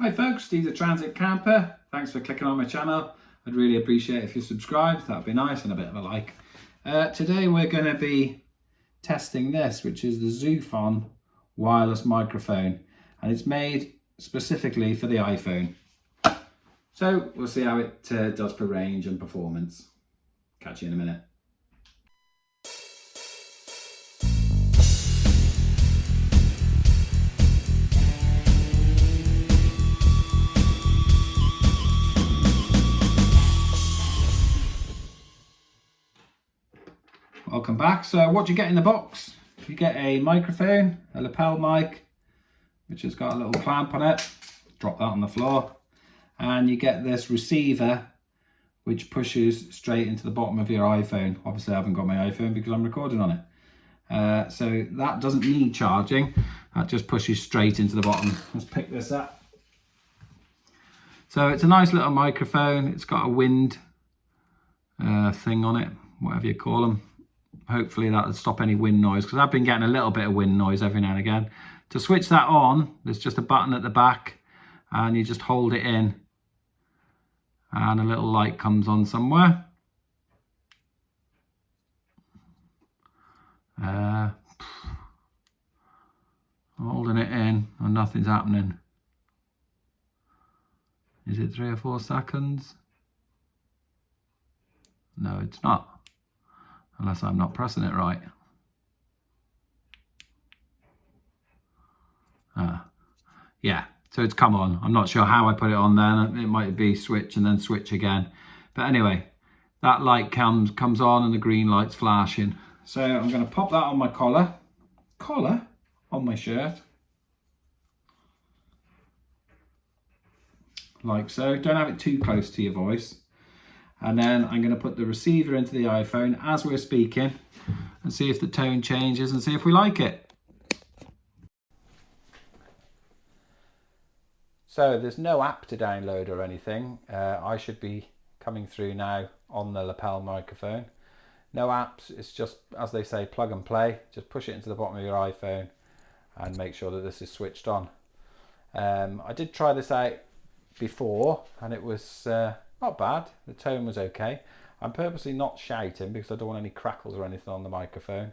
Hi folks, Steve the Transit Camper. Thanks for clicking on my channel. I'd really appreciate it if you subscribed. That would be nice, and a bit of a like. Today we're going to be testing this, which is the Zoofon wireless microphone, and it's made specifically for the iPhone. So we'll see how it does for range and performance. Catch you in a minute. Welcome back. So what do you get in the box? You get a microphone, a lapel mic, which has got a little clamp on it. Drop that on the floor. And you get this receiver, which pushes straight into the bottom of your iPhone. Obviously I haven't got my iPhone because I'm recording on it. So that doesn't need charging. That just pushes straight into the bottom. Let's pick this up. So it's a nice little microphone. It's got a wind thing on it, whatever you call them. Hopefully that will stop any wind noise, because I've been getting a little bit of wind noise every now and again. To switch that on, there's just a button at the back and you just hold it in and a little light comes on somewhere. I'm holding it in and nothing's happening. Is it 3 or 4 seconds? No, it's not. Unless I'm not pressing it right. Yeah, so it's come on. I'm not sure how I put it on then. It might be switch and then switch again. But anyway, that light comes on and the green light's flashing. So I'm going to pop that on my collar on my shirt. Like so. Don't have it too close to your voice. And then I'm going to put the receiver into the iPhone as we're speaking and see if the tone changes and see if we like it. So there's no app to download or anything. I should be coming through now on the lapel microphone. No apps, it's just, as they say, plug and play. Just push it into the bottom of your iPhone and make sure that this is switched on. I did try this out before and it was not bad. The tone was okay. I'm purposely not shouting because I don't want any crackles or anything on the microphone.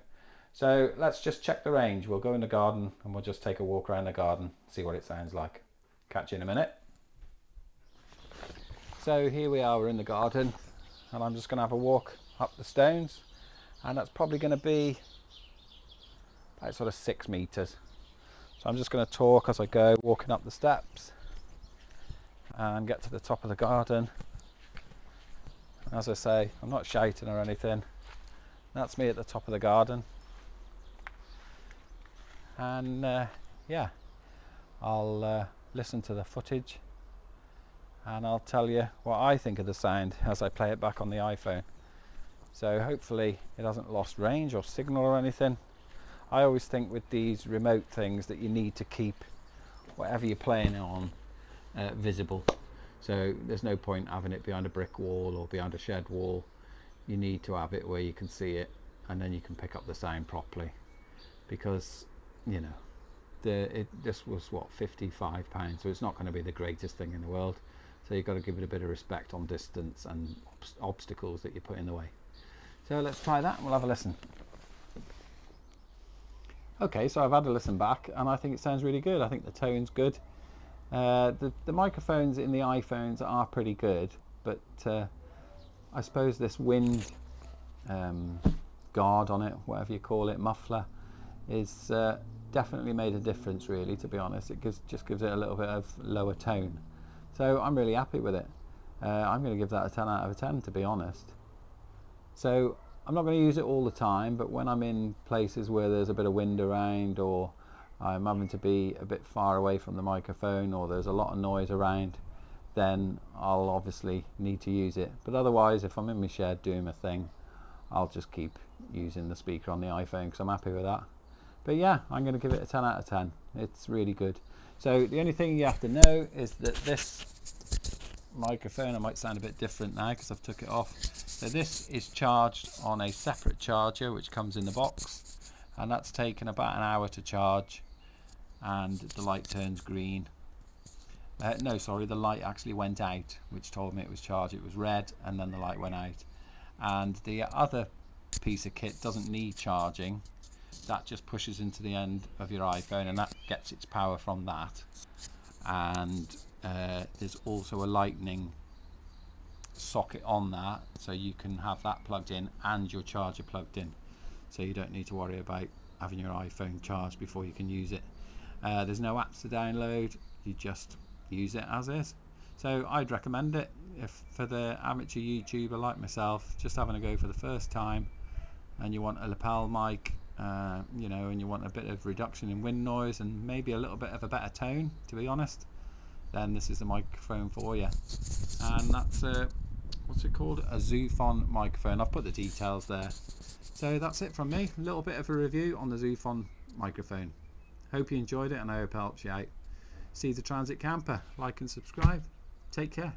So let's just check the range. We'll go in the garden and we'll just take a walk around the garden, see what it sounds like. Catch you in a minute. So here we are, we're in the garden and I'm just going to have a walk up the stones, and that's probably going to be about sort of 6 meters. So I'm just going to talk as I go, walking up the steps and get to the top of the garden. As I say, I'm not shouting or anything. That's me at the top of the garden. And yeah, I'll listen to the footage and I'll tell you what I think of the sound as I play it back on the iPhone. So hopefully it hasn't lost range or signal or anything. I always think with these remote things that you need to keep whatever you're playing on visible. So there's no point having it behind a brick wall or behind a shed wall. You need to have it where you can see it and then you can pick up the sound properly, because you know this was what, £55, so it's not going to be the greatest thing in the world. So you've got to give it a bit of respect on distance and obstacles that you put in the way. So let's try that and we'll have a listen. Okay, so I've had a listen back and I think it sounds really good. I think the tone's good. The microphones in the iPhones are pretty good, but I suppose this wind guard on it, whatever you call it, muffler, is definitely made a difference really, to be honest. It just gives it a little bit of lower tone. So I'm really happy with it. I'm going to give that a 10 out of 10, to be honest. So I'm not going to use it all the time, but when I'm in places where there's a bit of wind around, or I'm having to be a bit far away from the microphone, or there's a lot of noise around, then I'll obviously need to use it. But otherwise, if I'm in my shed doing my thing, I'll just keep using the speaker on the iPhone because I'm happy with that. But yeah, I'm going to give it a 10 out of 10. It's really good. So the only thing you have to know is that this microphone, I might sound a bit different now because I've took it off. So this is charged on a separate charger which comes in the box, and that's taken about an hour to charge, and the light turns green No, sorry, the light actually went out, which told me it was charged. It was red and then the light went out. And the other piece of kit doesn't need charging. That just pushes into the end of your iPhone and that gets its power from that. And there's also a lightning socket on that, so you can have that plugged in and your charger plugged in, so you don't need to worry about having your iPhone charged before you can use it. There's no apps to download, you just use it as is. So I'd recommend it if for the amateur YouTuber like myself, just having a go for the first time, and you want a lapel mic, you know, and you want a bit of reduction in wind noise and maybe a little bit of a better tone, to be honest, then this is the microphone for you. And that's what's it called, a Zoofon microphone. I've put the details there. So that's it from me, a little bit of a review on the Zoofon microphone. Hope you enjoyed it and I hope it helps you out. See the Transit Camper, like and subscribe. Take care.